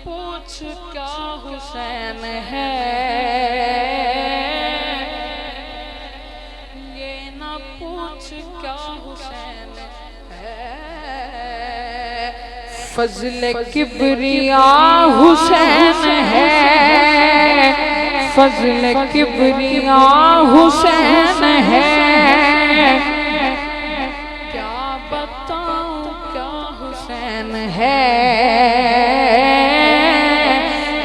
پوچھ کیا حسین ہے، یہ نہ پوچھ کیا حسین ہے، فضل کبریاء حسین ہے، فضل کبریاء حسین ہے، کیا بتاؤں کیا حسین ہے،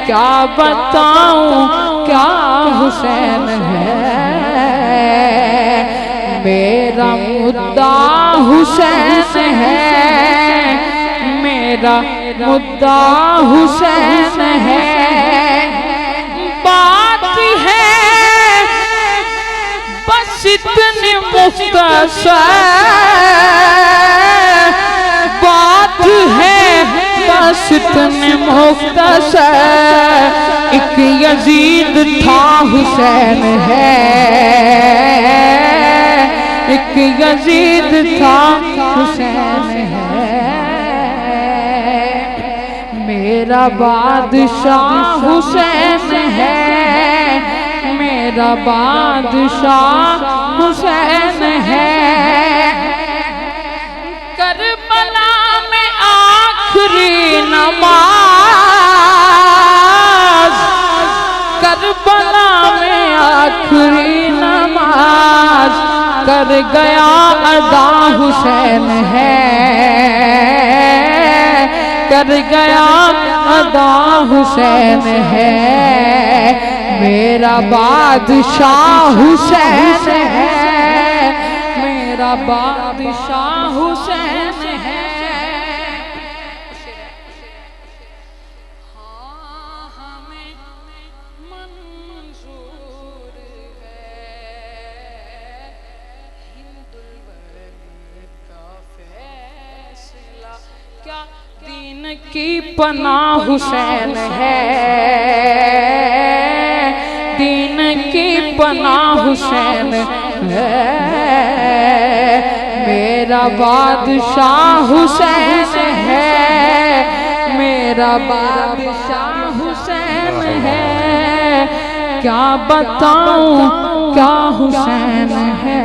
کیا بتاؤں کیا حسین ہے، میرا مدعا حسین ہے، میرا مدعا حسین ہے، بات ہے بس اتنی مختصر، بات ہے بس اتنی مختصر، ایک یزید تھا حسین ہے، ایک یزید تھا حسین ہے، میرا بادشاہ حسین ہے، میرا بادشاہ حسین ہے، کربلا میں آخری نماز، کربلا میں آخری نماز کر گیا ادا حسین ہے، کر گیا ادا حسین ہے، میرا بادشاہ حسین ہے، میرا بادشاہ حسین ہے، ہاں ہمیں منظور ہے ہند الولی کا فیصلہ، کیا دین کی پناہ حسین ہے، دین کی پناہ حسین ہے، میرا بادشاہ حسین ہے، میرا بادشاہ حسین ہے، کیا بتاؤں کیا حسین ہے۔